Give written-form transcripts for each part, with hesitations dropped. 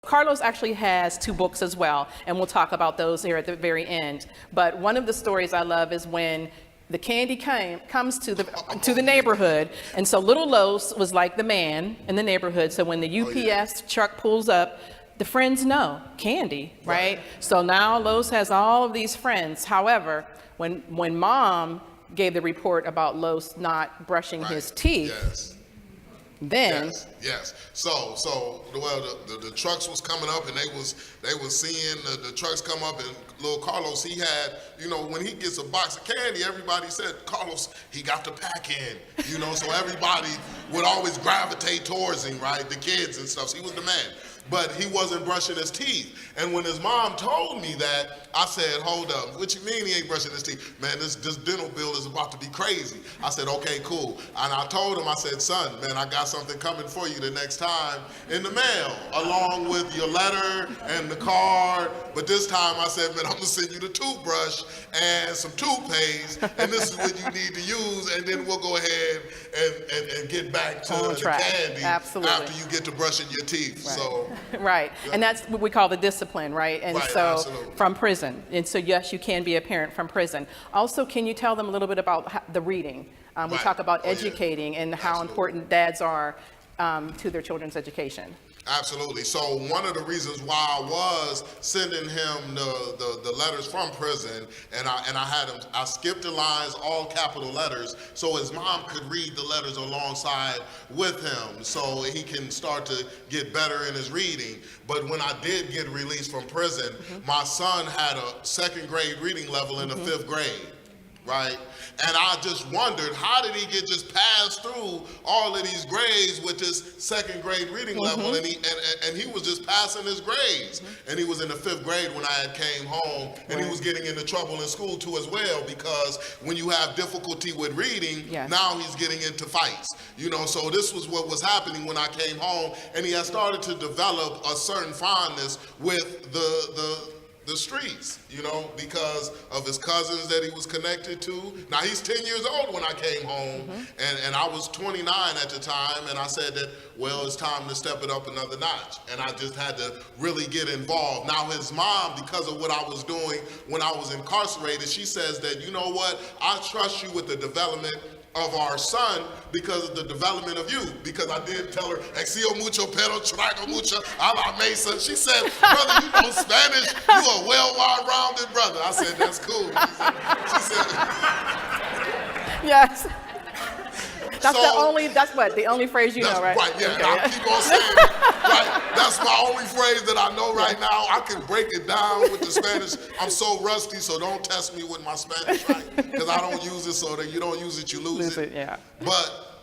Carlos actually has 2 books as well, and we'll talk about those here at the very end. But one of the stories I love is when the candy comes to the neighborhood, and so little Los was like the man in the neighborhood. So when the UPS truck pulls up, the friends know candy, right? So now Los has all of these friends. However, when Mom gave the report about Los not brushing his teeth, then So well, the trucks was coming up, and they was seeing the trucks come up, and little Carlos, he had, you know, when he gets a box of candy, everybody said, Carlos, he got the pack in, you know, so everybody would always gravitate towards him, right? The kids and stuff. So he was the man. But he wasn't brushing his teeth. And when his mom told me that, I said, hold up, what you mean he ain't brushing his teeth? Man, this dental bill is about to be crazy. I said, okay, cool. And I told him, I said, son, man, I got something coming for you the next time in the mail, along with your letter and the card. But this time I said, man, I'm gonna send you the toothbrush and some toothpaste, and this is what you need to use, and then we'll go ahead and get back to the candy after you get to brushing your teeth. So. Right, and that's what we call the discipline, right? And so from prison. And so yes, you can be a parent from prison. Also, can you tell them a little bit about the reading? We talk about educating and how important dads are to their children's education. Absolutely. So one of the reasons why I was sending him the letters from prison, and I skipped the lines, all capital letters, so his mom could read the letters alongside with him, so he can start to get better in his reading. But when I did get released from prison, my son had a 2nd grade reading level in the 5th grade. Right? And I just wondered, how did he get just passed through all of these grades with this 2nd grade reading level? And he was just passing his grades. And he was in the 5th grade when I had came home, and he was getting into trouble in school too as well, because when you have difficulty with reading, now he's getting into fights. You know, so this was what was happening when I came home, and he had started to develop a certain fondness with the streets, you know, because of his cousins that he was connected to. Now, he's 10 years old when I came home, and I was 29 at the time, and I said that, well, it's time to step it up another notch, and I just had to really get involved. Now, his mom, because of what I was doing when I was incarcerated, she says that, you know what, I trust you with the development of our son because of the development of you. Because I did tell her, exio mucho, pero traigo mucho a la mesa. She said, brother, you know Spanish, you a well-rounded brother. I said, that's cool. She said yes. That's the only phrase you know, right? Right, yeah, okay. I'll keep on saying it. Right, that's my only phrase that I know right now. I can break it down with the Spanish. I'm so rusty, so don't test me with my Spanish, right? Because I don't use it, so that you don't use it, you lose it. Yeah. But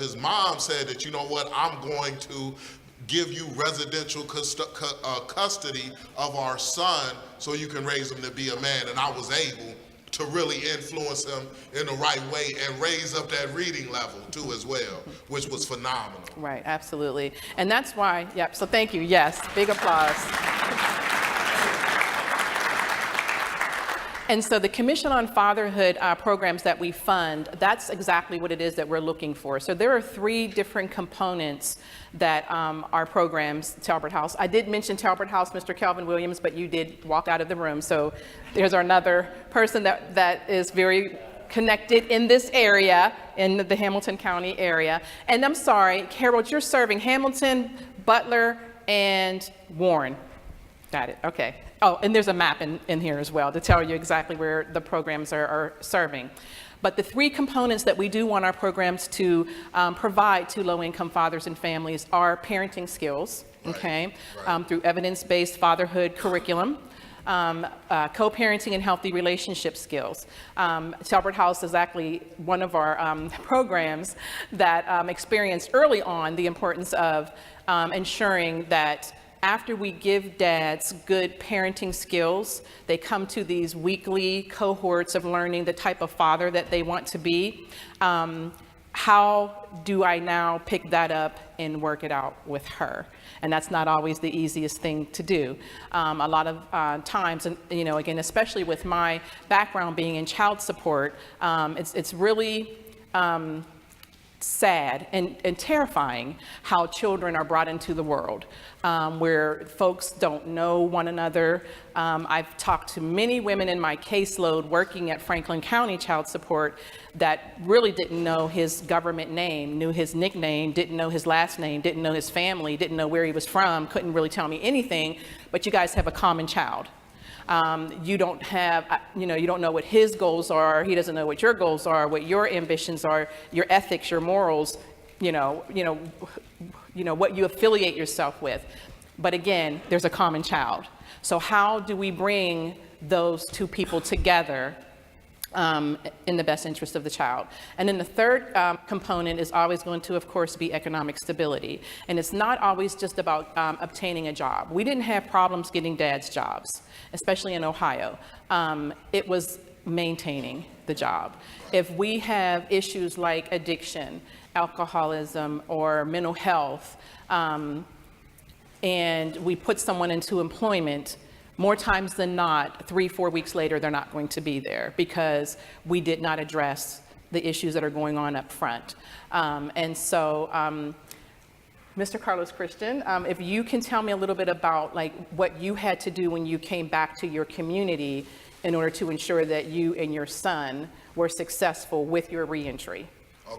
his mom said that, you know what, I'm going to give you residential custody of our son so you can raise him to be a man. And I was able to really influence him in the right way and raise up that reading level too as well, which was phenomenal. Right, absolutely. And that's why, so thank you, yes, big applause. And so the Commission on Fatherhood programs that we fund, that's exactly what it is that we're looking for. So there are 3 different components that our programs, Talbot House. I did mention Talbot House, Mr. Kelvin Williams, but you did walk out of the room. So there's another person that is very connected in this area, in the Hamilton County area. And I'm sorry, Harold, you're serving Hamilton, Butler, and Warren. Got it, okay. Oh, and there's a map in here as well to tell you exactly where the programs are serving. But the 3 components that we do want our programs to provide to low-income fathers and families are parenting skills, okay, through evidence-based fatherhood curriculum, co-parenting and healthy relationship skills. Talbot House is actually one of our programs that experienced early on the importance of ensuring that after we give dads good parenting skills, they come to these weekly cohorts of learning the type of father that they want to be. How do I now pick that up and work it out with her? And that's not always the easiest thing to do. A lot of times, and you know, again, especially with my background being in child support, it's really sad and terrifying how children are brought into the world, where folks don't know one another. I've talked to many women in my caseload working at Franklin County Child Support that really didn't know his government name, knew his nickname, didn't know his last name, didn't know his family, didn't know where he was from, couldn't really tell me anything, but you guys have a common child. You don't have, you don't know what his goals are. He doesn't know what your goals are, what your ambitions are, your ethics, your morals, what you affiliate yourself with. But again, there's a common child. So how do we bring those two people together in the best interest of the child? And then the third component is always going to, of course, be economic stability. And it's not always just about obtaining a job. We didn't have problems getting dads jobs, especially in Ohio. It was maintaining the job. If we have issues like addiction, alcoholism, or mental health, and we put someone into employment, more times than not, 3-4 weeks later, they're not going to be there because we did not address the issues that are going on up front. And so, Mr. Carlos Christian, if you can tell me a little bit about what you had to do when you came back to your community in order to ensure that you and your son were successful with your reentry.